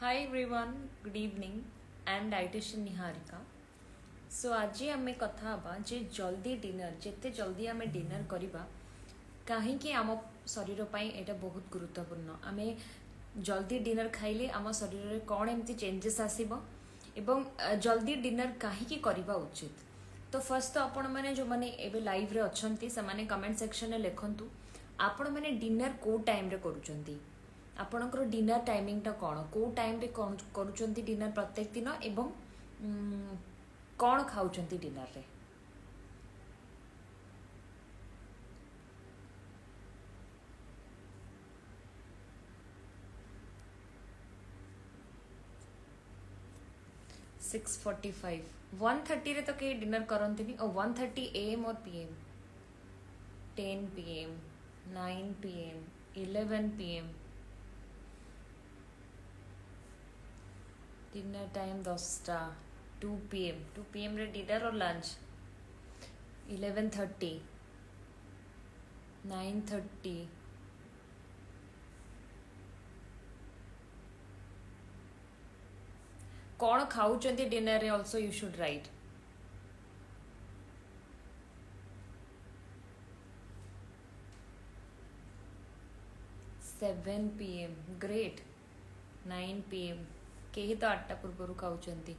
Hi everyone, good evening. I am dietitian Niharika. So आज आम कथा हबा जे जल्दी डिनर जिते जल्दी आम डिनर करवा कहीं आम शरीर पाई एटा बहुत गुरुत्वपूर्ण आम जल्दी डिनर खाइले आम शरीर में कौन एमती चेंजेस आसीबो एवं जल्दी डिनर कहीं करवा उचित। तो फर्स्ट तो आपण मैंने जो मैंने एबे लाइव रे अछंती से माने कमेंट सेक्शन में लिखंतु आपण मैंने डिनर को टाइम रे करूचंती आपणकर डिनर टाइमिंगटा कौन को टाइम रे करूचंती डिनर प्रत्येक दिन एवं कौन खाउचंती डिनर रे। सिक्स 45 1:30 रे तो कहीं डिनर करंती और 1:30 AM और PM 10 PM 9 PM 11 PM dinner time 10टा 2 PM रे डिनर और लंच 11:30 9:30 कौन खाऊचंती डिनर रे also you should right. Seven PM great 9 PM कहीं तो 8टा पूर्व खाऊचंती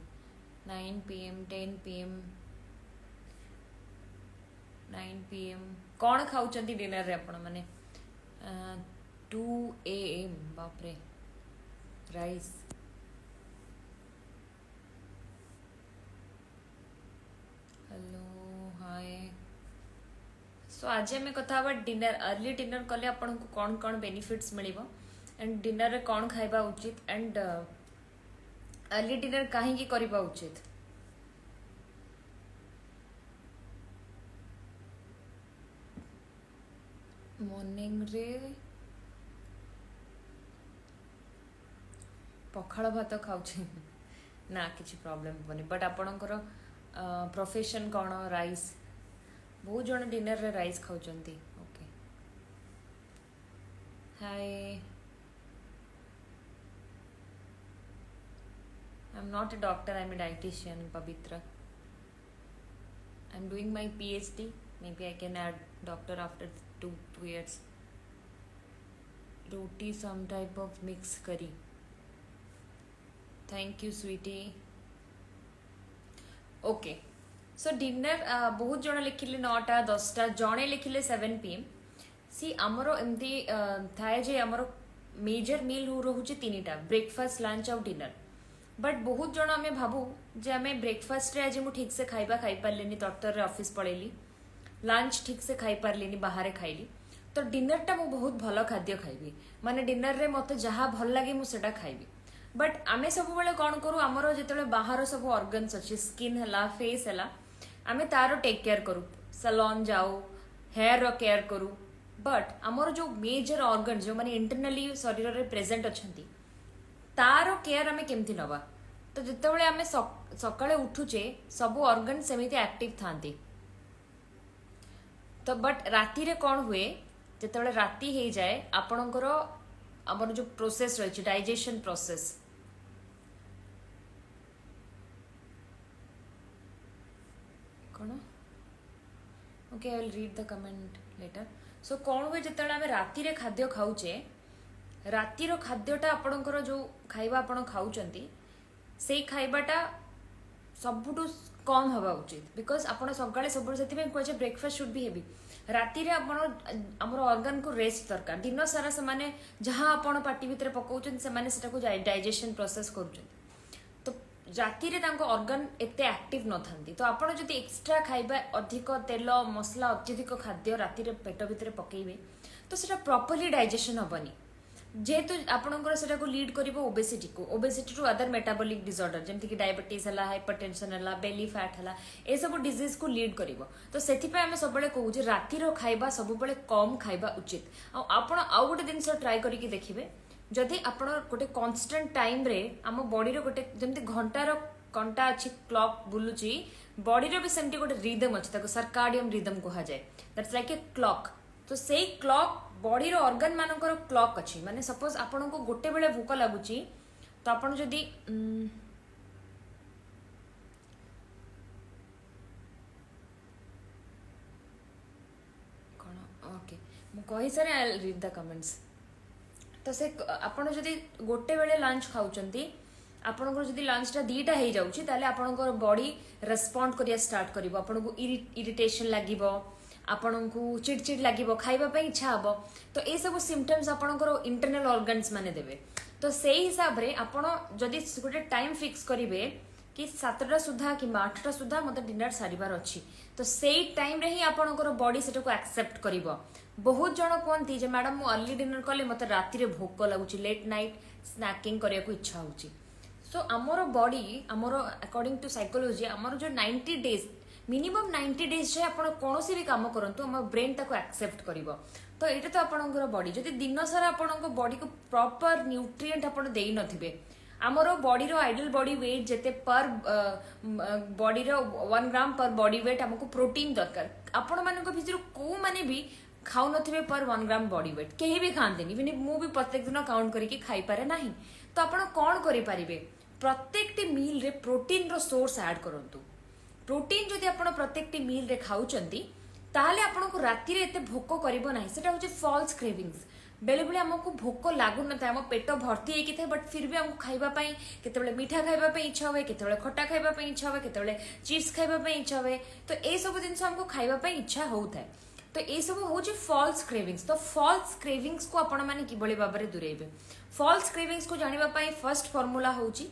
9 PM 10 PM 9 PM कौन खाऊचंती डिनर रे आपण माने 2 AM बाप रे राइस। Hello hi. सो आज आम कथा डिनर अर्ली डिनर कले आपन को कौन कौन बेनिफिट्स मिलिबो एंड डिनर रे कौन खाइबा उचित एंड अर्ली डिनर कहीं करबा उचित। मॉर्निंग रे पखाड़ भात खाऊछे ना किसी प्रॉब्लम बनी बट आपणकर प्रोफेशन कौन राइस बहुत जन डिनर रे राइस खाऊचंती। Okay hi I am not a doctor I am a dietitian Pavitra I am doing my PhD maybe I can add doctor after 2 years। Roti some type of mix करी thank you sweetie. Okay so dinner बहुत जन लिखिले 9टा 10टा जड़े लिखिले 7 PM सी आमर एमती थाए जे आमर major मील रोचे 3टा breakfast lunch और डिनर बट बहुत जन आम भावु जे आम ब्रेकफास्ट आज मुझे ठीक से खाइबा खाई पारे तरतर ऑफिस पलैली लंच ठीक से खाई पारे बाहर खाइली तो डिनर टा मुझे बहुत भल खाद्य खाइबी माने डिनर रे मत जहाँ भल लगे मुझे खाइबी बट आमे सब बेले कौन करूँ आमर जो बाहर सब ऑर्गन्स अच्छे स्किन है फेस है आमे तार टेक केयर करूँ सैलून जाऊ हेयर रो केयर करूँ बट आमर जो मेजर ऑर्गन जो माने इंटरनली शरीर रे प्रेजेंट अच्छी तार केयर आमे केमती नवा तो जिते आमे सकाळे उठुचे सब ऑर्गन सेमिति एक्टिव थांती तो बट राति रे कौन हुए जिते राति हो जाए आपणकर आमर जो प्रोसेस रही डाइजेशन प्रोसेस कौन okay I will read the comment later. So कौन हुए जिते आम राति रे खाद्य खाऊचे रातिर खाद्यटा आपणकर जो खाइबा आपण खाऊचंती से खाइबाटा सबुठु कम हवा उचित बिकॉज आपण सकाळे सब से कहे ब्रेकफास्ट शुड बी हेवी राति रे आमर ऑर्गन को रेस्ट दरकार दिन सारा से माने जहाँ आपण पार्टी भितर पकाउचन से माने सेटा को डाइजेशन प्रोसेस करूचन तो राति रे तांको ऑर्गन एते एक्टिव न थांती तो आपण जदि एक्स्ट्रा खाइबा अधिक तेल मसला अत्यधिक खाद्य राति रे पेट भितर पकेइबे तो सेटा प्रॉपर्ली डाइजेशन हबनी जेहेतु आपणकर सेटा को लीड करिवो obesity to other metabolic disorder जेमति कि डायबिटीज है हाइपरटेंशन है बेली फैट है ए सब डिजीज को लीड करिवो तो सेथि पे हमें सबले कहू जे राति रो खाइबा सबले कम खाइबा उचित आपण आउ गोटे जिनस ट्राई करिकि देखिबे जदि आपण गोटे कांस्टेंट टाइम रे आम बॉडी रो गोटे जेमति घंटार कंटा अछि क्लॉक बुलुची बॉडी रो भी सेमति गोटे रिदम अछि ताको सर्काडियम रिदम कहा जाय दैट्स लाइक ए क्लॉक तो से क्लॉक बॉडी रो ऑर्गन मानकर क्लॉक अच्छी माने सपोज आपन को गोटे बेले भूक लगुची तो आपण जदि कौन ओके मु कहि सारे आई विल रीड द कमेंट्स तो से आपण जदि गोटे बेले लंच खाउचंती आपणकर जदि लंचटा दीटा हो जाऊँगी ताले आपणकर बॉडी रेस्पॉन्ड करिया स्टार्ट करिवो आपनको इरिटेशन लागिवो आपनको चिड़चिड़ लागिवो खाइबा पे इच्छा हबो तो ए सब सिम्पटम्स आपणकर इंटरनल ऑर्गन्स माने देबे तो सेही हिसाब रे आपण जदि गोटे टाइम फिक्स करिवे कि 7टा सुधा कि 8टा सुधा मते डिनर सारिबार अछि तो सेही टाइम रे ही आपणकर बॉडी सेटा को एक्सेप्ट करिवो बहुत जन कहती जे मैडम मु अर्ली डिनर कले मते राति रे भोक लागुची लेट नाइट स्नैकिंग करिया को इच्छा होची सो आमर बॉडी आमर अकॉर्डिंग टू साइकोलॉजी आमर जो 90 डेज मिनिमम 90 डेज जे आपण कोनोसी भी काम करंतु हमर ब्रेन ताको एक्सेप्ट करिवो तो एटा तो आपणकर बॉडी जदि दिन सारा आपणको बॉडी को प्रॉपर न्यूट्रिएंट आपण देई नथिबे आमर बॉडी रो आइडियल बॉडी वेट जेते पर बॉडी रो 1 ग्राम पर बॉडी वेट हमको प्रोटीन दरकार आपण मानको भितर को माने भी खाऊ नथिबे पर 1 ग्राम बॉडी वेट केही भी खांदेनी बिनी मु भी प्रत्येक दिन काउंट करके खाई पारे नाही तो आपण कोन करि पारिबे प्रत्येक मील रे प्रोटीन रो सोर्स ऐड करंतु प्रोटीन जदि आपण प्रत्येक मील रे खाउचंती ताले आपनको राति रे एते भोक करिवो नाही सेटा होचे फॉल्स क्रेविंग्स बेले बेले हमको भोक लागु न था हम पेट भर्ती हेकि थे बट फिर भी हमको खाइबा पई केतेबेले मीठा खाइबा पई इच्छा होवे केतेबेले खट्टा खाइबा पई इच्छा होवे केतेबेले चिप्स खाइबा पई इच्छा होवे तो ए सब दिन हमको खाइबा पई इच्छा होउथाय तो ये सब हूँ फॉल्स क्रेविंग्स तो फॉल्स क्रेविंग्स को आपण मैंने किभली भाव में दूरेबे फॉल्स क्रेविंग्स को जानिबा फर्स्ट फॉर्मूला होची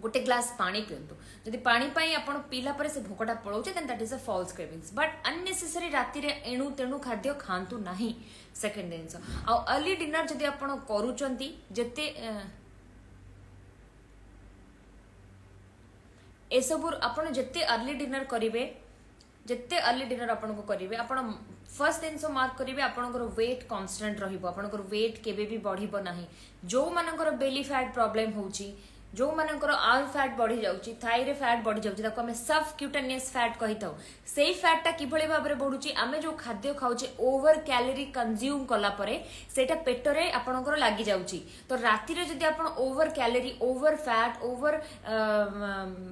गोटे ग्लास पानी पियंतु जदि पानी पाई आपण पीला परे से भोकटा पळौचे then that is a false cravings but unnecessary राति रे एणु तेणु खाद्य खांतु नाही सेकंड जिंस आ अर्ली डिनर जदि आपण करूचंती जते ए सब आपण जते अर्ली डिनर करिवे जिते अर्ली डिनर आपन को करिवे आपन फर्स्ट दिन मार्क करिवे आपनकर वेट कांस्टेंट रहिबो आपनकर वेट केबे भी बढ़िबो नाही जो मानकर बेली फैट प्रॉब्लम होची जो मानकर आर्म फैट बढ़ी जाउची थाई रे फैट बढ़ी जाउची ताको हमें सबक्यूटेनियस फैट कहिताउ सेही फैट टा किभली भाबरे रे बढ़ुची आमे जो खाद्य खाउचे ओवर कैलोरी कंज्यूम कला परे सेटा पेट रे आपनकर लागि जाउची तो राति रे जदि आपन over calorie over fat over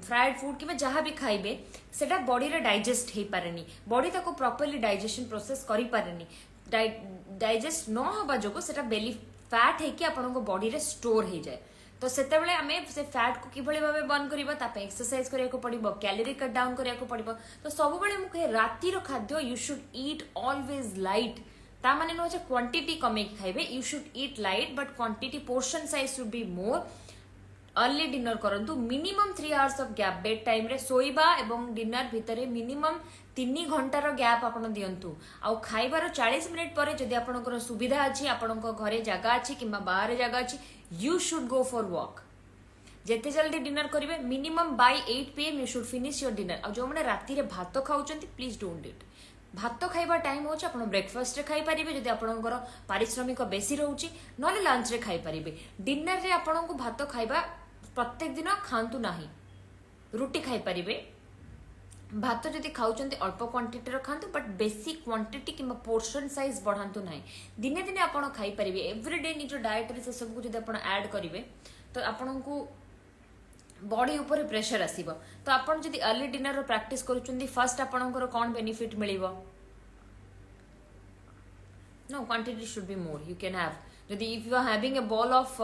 fried food कि जहाँ भी खाइबे सेटा बॉडी रे डाइजेस्ट हे पारेनी बॉडी ताको प्रॉपर्ली डाइजेशन प्रोसेस करि पारेनी डाइजेस्ट न होबा जोगो सेटा बेली फैट हे कि आपन को बॉडी रे स्टोर हे जाए तो सेतेबेले आमे से फैट को किभली भाबे बर्न करिबा तापे एक्सरसाइज करिया को पड़िबो कैलोरी कट डाउन करिया को पड़िबो तो सब बेले मु कहे राति रो खाद्य you should eat always light ता माने न हो क्वांटिटी कमे खाइबे you should eat light but quantity portion size should be more early dinner करंतु minimum 3 hours of gap bedtime रे सोइबा एवं डिनर भितरे मिनिमम 3 घंटार गैप आपण दियंतु आ खाइबार 40 मिनिट पर जदि आपनकर सुविधा अछि आपनकर घरे जगह अछि किबा बाहर जगह अछि you should go for walk जेते जल्दी डिनर करिवे minimum by 8 PM you should finish your dinner आ जो माने राति रे भात खाउचंती प्लीज डोंट इट भात खाइबा टाइम होचे आपण ब्रेकफास्ट रे खाइ परिबे जदि आपनकर पारिश्रमिक बेसी रहउची नले लंच रे खाइ परिबे डिनर रे आपण को भात खाइबा प्रत्येक दिन खांतु नाही रुटी खाइ परिबे भात जदि खाउचंती अल्प क्वांटिटी रो खांतु बट बेसी क्वांटिटी किंबा पोर्शन साइज बढ़ांतु नाही दिने दिने आपण खाइ परिबे एवरीडे निजो डाइट रे से सब को जदि आपण ऐड करिवे तो आपण को बॉडी ऊपर प्रेशर आसीबो तो आपण जदि अर्ली डिनर रो प्रैक्टिस करूचंती फर्स्ट आपणकर कोन बेनिफिट मिलिबो no quantity should be more you can have जदि if you are having a bowl of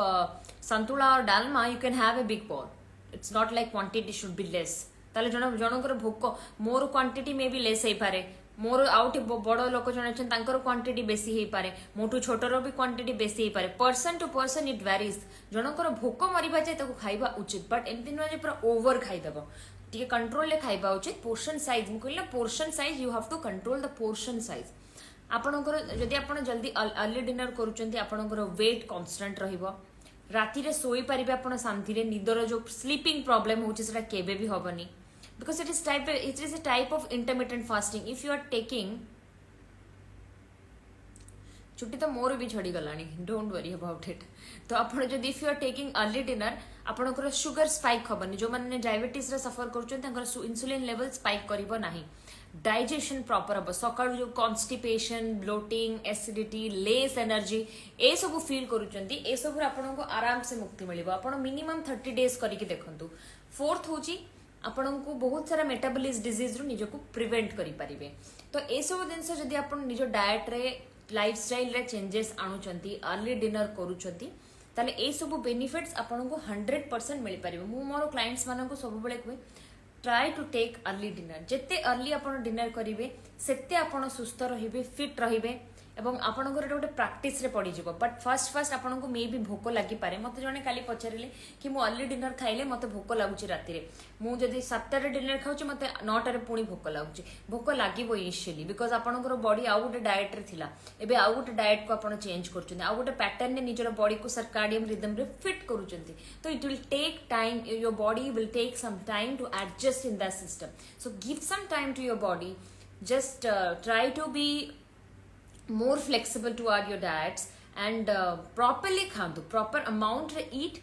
santula और dalma you can have a big bowl it's not like quantity should be less ताले जनकर भोक more quantity में भी less पारे more out बड़ लोक जन अच्छे क्वांटिटी बेसी हो पारे मोटू छोटर भी क्वांटिटी बेसी हो पारे person to person it varies जनकर भोक मरिबा जाए खाइबा उचित बट एमती नुहे पूरा ओवर खाइदेव टे कंट्रोल ले खाइबा उचित पोर्शन साइज मुझे कहले portion size you have to control the portion size आपणकर जदि आपण जल्दी अर्ली डिनर करूचंती आपणकर वेट कांस्टेंट रहिबो राति रे सोई परिबे आपण शांति रे निदर जो स्लीपिंग प्रॉब्लम होची सेटा केबे भी होबनी because it is a type of intermittent fasting if you are taking छुट्टी तो मोर भी छड़ी गलानी डोंट वरी अबाउट इट तो आपण जदि if you are taking early dinner आपणकर शुगर स्पाइक हबनी जो माने डायबिटीज रे सफर करछन तांकर इंसुलिन लेवल स्पाइक करिवो नाही डाइजेशन प्रॉपर हम सकाळु जो constipation bloating acidity less energy ए सब फील करूचंती ए सब आपन को आराम से मुक्ति मिलिबो आपन मिनिमम 30 डेज करके देखंतु फोर्थ होची आपन को बहुत सारा मेटाबॉलिज्म डिजीज रु निजको प्रिवेंट करि परिबे तो ए सब जिंस जदी आपन निजो डाइट रे लाइफस्टाइल रे चेंजेस आणुचंती अर्ली डिनर करूचंती ताले ए सब बेनिफिट्स आपन को 100% मिल परिबो मु मोर क्लाइंट्स मानन को सब बेले कुए try to take early dinner जिते अर्ली आपन डिनर करिवे सेते आपन सुस्थ रहिबे फिट रहिबे एवं आपनकर गोटे प्रैक्टिस रे पड़ी जिवो बट फर्स्ट आपन को मे भी भोक लागि पारे मते जने काली पचारिले कि मु अर्ली डिनर खाइले मते भोक लागुची राती रे मु जदी 7 रे डिनर खाउची मते 9 रे पुणी भोक लागुची भोक लागिवो इनिशियली बिकॉज आपनकर बॉडी आउ गोटे डाइट रे थिला एबे आउ गोटे डाइट को आपन चेंज करचुंदी आउ गोटे पैटर्न ने निजर बॉडी को सर्काडियम रिदम रे फिट करूचंती तो it will take time your body will take some time to adjust in that system so give some time to your body just try to be more flexible toward your diets and properly खादु proper amount रे eat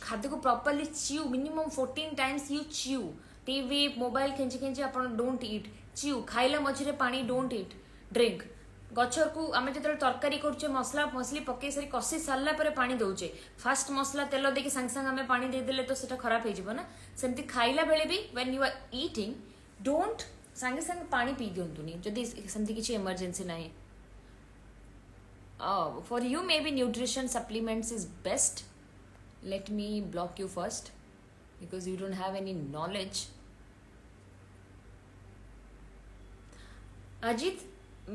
खाद्य को properly chew minimum 14 times you chew TV mobile खेंची खेंची upon don't eat chew खाइला मझिरे पानी don't eat drink गछर को आमे जतरे तरकारी करछे मसला मसली पके सरी कसी सारला परे पानी दउचे फास्ट मसला तेल देके संग संग आमे पानी दे देले तो सेटा खराब हे जिवो ना सेमती खाइला बेले भी when you are eating don't संगे संग पानी पी दियंतुनी जदी सेमती किछि इमरजेंसी नाही for you maybe nutrition supplements is best. Let me block you first because you don't have any knowledge. Ajit,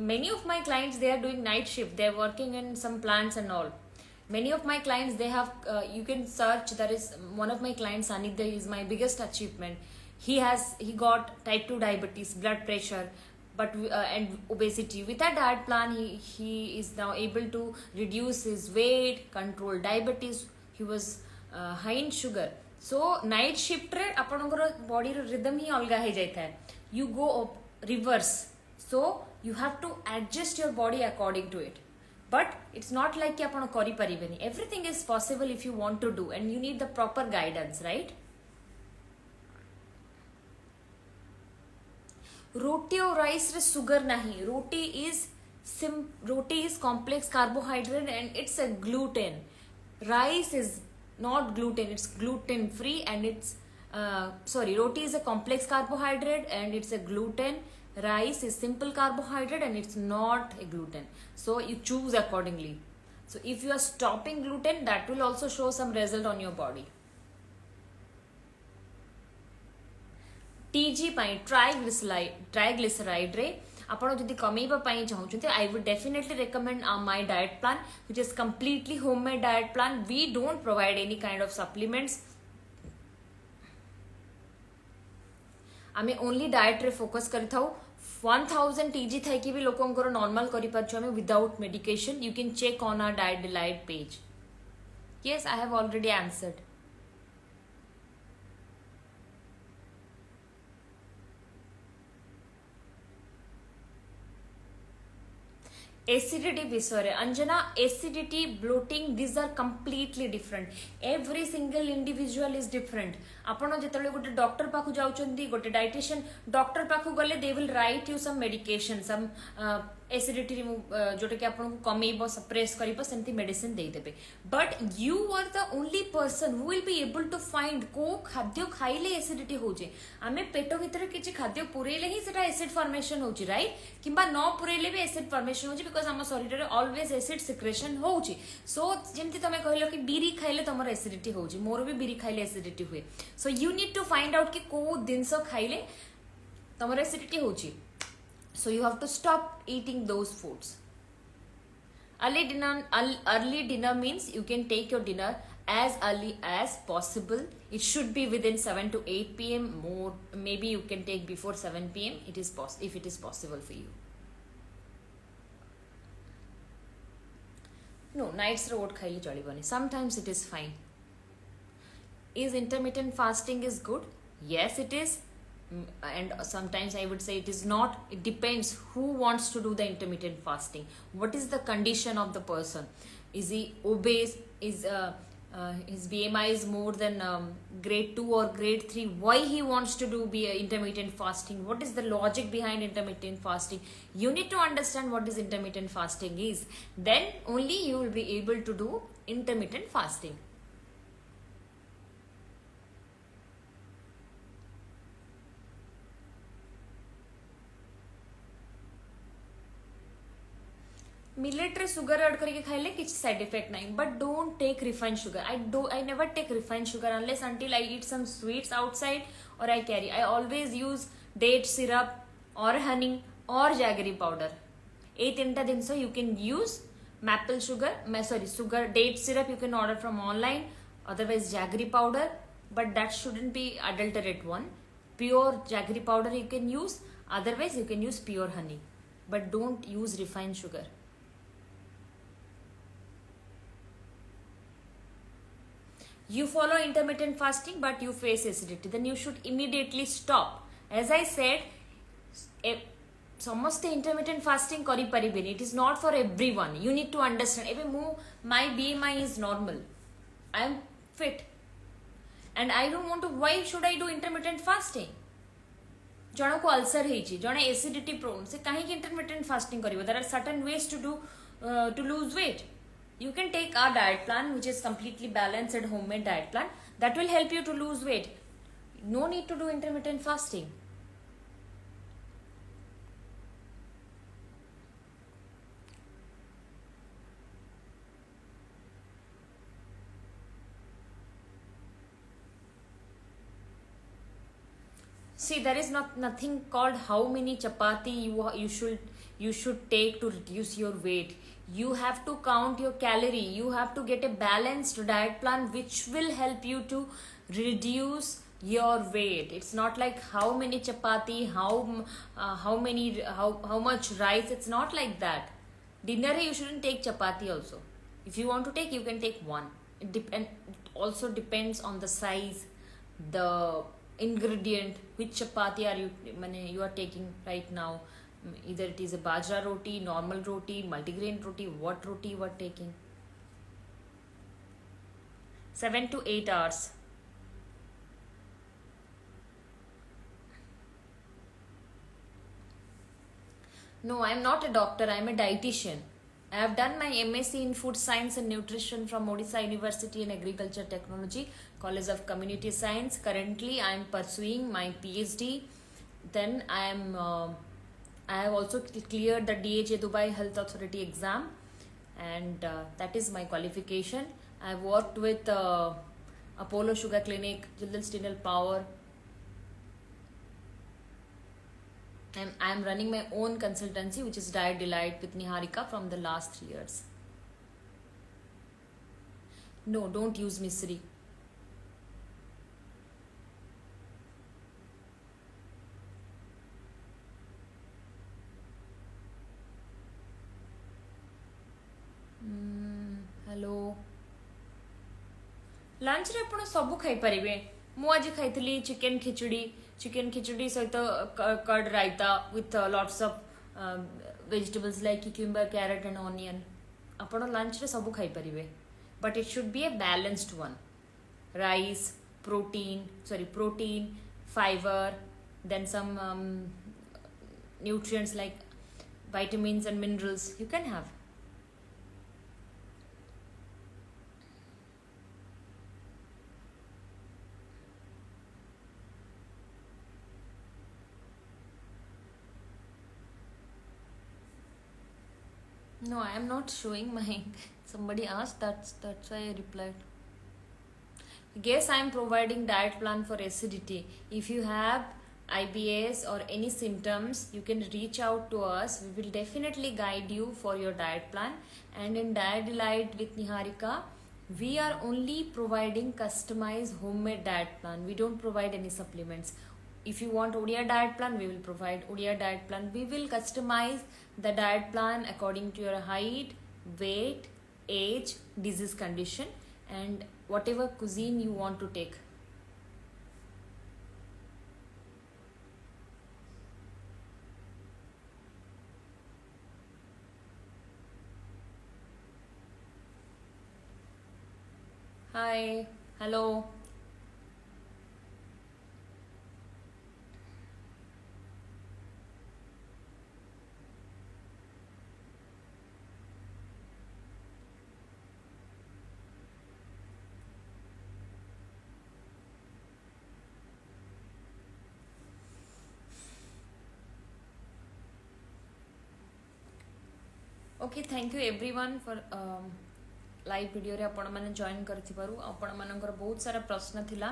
many of my clients they are doing night shift, they are working in some plants and all. Many of my clients they have you can search, there is one of my clients Anidya is my biggest achievement. He got type 2 diabetes, blood pressure, but and obesity. With a diet plan he is now able to reduce his weight, control diabetes. He was high in sugar. So night shift रे आपनकर body रो rhythm ही अलगा हे जाता है. You go reverse. So you have to adjust your body according to it. But it's not like कि आपन करि परिबेनी. Everything is possible if you want to do and you need the proper guidance, right? रोटी और rice रे sugar नहीं roti is complex carbohydrate and it's a gluten rice is not gluten it's gluten free and it's roti is a complex carbohydrate and it's a gluten rice is simple carbohydrate and it's not a gluten so you choose accordingly so if you are stopping gluten that will also show some result on your body TG pi triglyceride रे आपण जदी कमेबा पाई चाहउछते I would definitely recommend my diet plan which is completely homemade diet plan we don't provide any kind of supplements आमे only diet रे focus करि थाउ 1000 TG Thai कि भी लोकंकर normal करि परछु आमे without medication you can check on our diet delight page yes I have already answered acidity विषय Anjana acidity bloating this are completely different every single individual is different आपण जेतले गोटे डॉक्टर पाखु जाउचंदी गोटे डाइटिशियन डॉक्टर पाखु गले they will write you some medication some acidity जोटा कि आपन को कमेइबो सप्रेस करिबो सेमती मेडिसिन दे देबे but you are the only person who will be able to find को खाद्य खाइले एसिडिटी होजे आमे पेट भीतर किछि खाद्य पुरेले ही सेटा एसिड फॉर्मेशन होची राइट किबा न पुरेले भी एसिड फॉर्मेशन होची बिकॉज़ हम शरीर रे ऑलवेज एसिड सिक्रेशन होची सो जेमती तमे कहलो कि बीरी खाइले तमर एसिडिटी होची मोर भी बीरी खाइले एसिडिटी हुए so you need to find out कि को दिनसो खाइले तमर एसिडिटी होची so you have to stop eating those foods early dinner means you can take your dinner as early as possible it should be within 7 to 8 p.m. more maybe you can take before 7 p.m. it is if it is possible for you no nights रे oat खाइले चलिबनी sometimes it is fine is intermittent fasting is good yes it is and sometimes I would say it is not it depends who wants to do the intermittent fasting what is the condition of the person is he obese is his BMI is more than grade 2 or grade 3, why he wants to do be intermittent fasting, what is the logic behind intermittent fasting. You need to understand what is intermittent fasting is, then only you will be able to do intermittent fasting. Millet रे sugar add करके खाइले किसी side effect नहीं, but don't take refined sugar. I never take refined sugar unless until I eat some sweets outside or I carry. I always use date syrup or honey or jaggery powder. এই তিনটা জিনিস you can use. maple sugar, sugar, date syrup you can order from online, otherwise jaggery powder, but that shouldn't be adulterated one. Pure jaggery powder you can use, otherwise you can use pure honey, but don't use refined sugar. You follow intermittent fasting but you face acidity, then you should immediately stop. As I said, ସମସ୍ତେ intermittent fasting କରିପାରିବେନି. It is not for everyone. You need to understand. ଏବେ my BMI is normal, I am fit and I don't want to. Why should I do intermittent fasting? ଜଣକୁ ulcer ହେଇଛି, ଜଣେ acidity prone, ସେ କାହିଁକି intermittent fasting କରିବ? There are certain ways to do to lose weight. You can take our diet plan, which is completely balanced homemade diet plan, that will help you to lose weight. No need to do intermittent fasting. See, there is nothing called how many chapati you should take to reduce your weight. You have to count your calorie. You have to get a balanced diet plan which will help you to reduce your weight. It's not like how many chapati, how much rice. It's not like that. Dinner you shouldn't take chapati also. If you want to take, you can take one. It also depends on the size, the ingredient, which chapati you are taking right now. Either it is a bajra roti, normal roti, multigrain roti, what roti you are taking. 7 to 8 hours. No, I am not a doctor, I am a dietitian. I have done my MSc in Food Science and Nutrition from Odisha University in Agriculture Technology, College of Community Science. Currently, I am pursuing my PhD. Then I have also cleared the DHA Dubai Health Authority exam, and that is my qualification. I have worked with Apollo Sugar Clinic, Jindal Steel Power, and I am running my own consultancy, which is Diet Delight with Niharika, from the last 3 years. No, don't use misri. Hello lunch रे आपण सब खाई पारिबे. मु आज खाइथली chicken khichdi सहित curd raita with lots of vegetables like cucumber, carrot and onion. आपण lunch रे सब खाई पारिबे, but it should be a balanced one. Rice, protein, fibre, then some nutrients like vitamins and minerals you can have. No, I am not showing my. Somebody asked, that's why I replied. Yes, I am providing diet plan for acidity. If you have IBS or any symptoms, you can reach out to us. We will definitely guide you for your diet plan. And in Diet Delight with Niharika, we are only providing customized homemade diet plan. We don't provide any supplements. If you want ODI diet plan, we will provide ODI diet plan. We will customize the diet plan according to your height, weight, age, disease condition, and whatever cuisine you want to take. Hi. Hi. Hello. Okay, thank you everyone for live video रे आपण माने join करथिबारु आपण मानकर बहुत सारा प्रश्न थिला.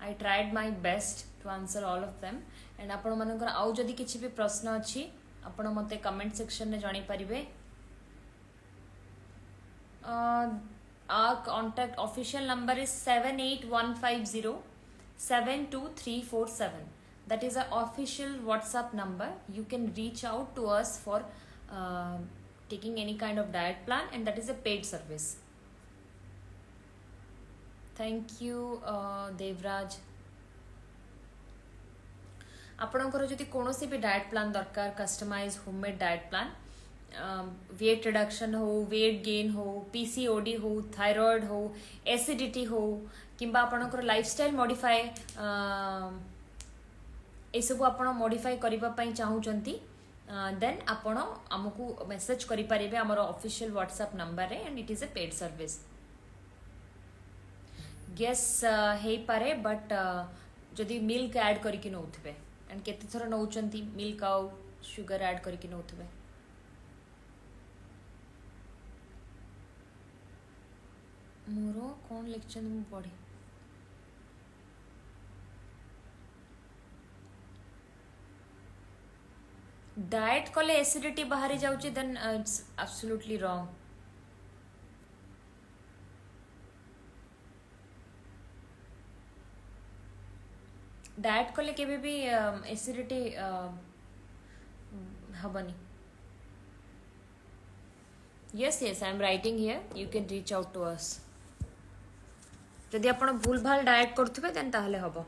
I tried my best to answer all of them and आपण मानकर आउ जदी किछि भी प्रश्न अछि आपण मते कमेंट सेक्शन में जानि परिबे. Our contact official number is 78150 72347. That is our official WhatsApp number. You can reach out to us for taking any kind of diet plan, and that is a paid service. Thank you, Devraj. आपणकर जदि कौनसी भी diet plan दरकार customize homemade diet plan weight reduction हो weight gain हो PCOD हो thyroid हो acidity हो किंबा आपणकर लाइफस्टाइल मॉडिफाई ए सब आपण मॉडिफाई करबा पई चाहूचंती देन आपण हमकु मेसेज करि परिबे हमर ऑफिशियल व्हाट्सएप नंबर रे and it is a paid service. गेस हे पारे बट जदि मिल्क ऐड करके नौथबे एंड केते थर नौचंती मिल्क आउ शुगर ऐड करके नौथबे. मोरो कौन लेक्चर मु पढ़ी डाइट कले एसिडिटी बाहरी जाउची then it's absolutely wrong. Diet कले केबे भी एसिडिटी हबनी. yes yes I am writing here, you can reach out to us. जदि आपण भूल भाल डाइट करथबे देन ताहले हबो.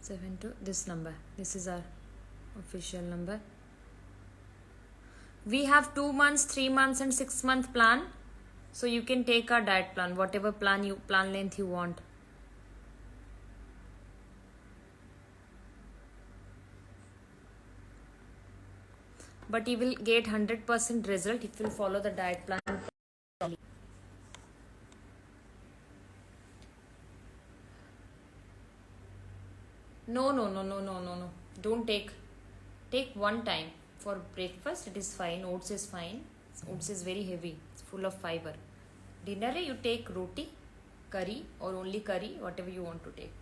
Seven to this number. This is our official number. We have 2 months, 3 months, and 6-month plan. So you can take our diet plan, whatever plan length you want. But you will get 100% result if you follow the diet plan. No. Don't take one time for breakfast. It is fine. Oats is fine. Oats is very heavy. It's full of fiber. Dinner you take roti, curry or only curry, whatever you want to take.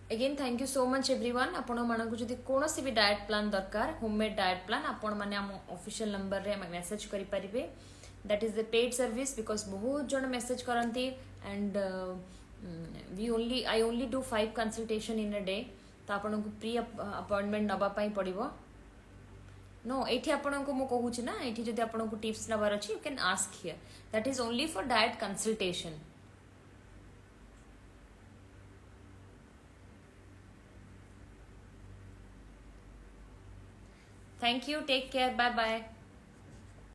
Again, thank you so much everyone. आपण मानकु जदि कोनोसी भी diet plan दरकार homemade diet plan आपण माने हम official number रे message करि परिबे. That is the paid service because बहुत जण message करंती and I only do 5 consultation in a day. तो आपन को प्री अपॉइंटमेंट नबा पई पड़िबो. नो एठी आपन को मु कहूछ ना एठी जदि आपन को टिप्स नबार अछि you can ask here. That is only for diet consultation. Thank you. Take care. Bye bye.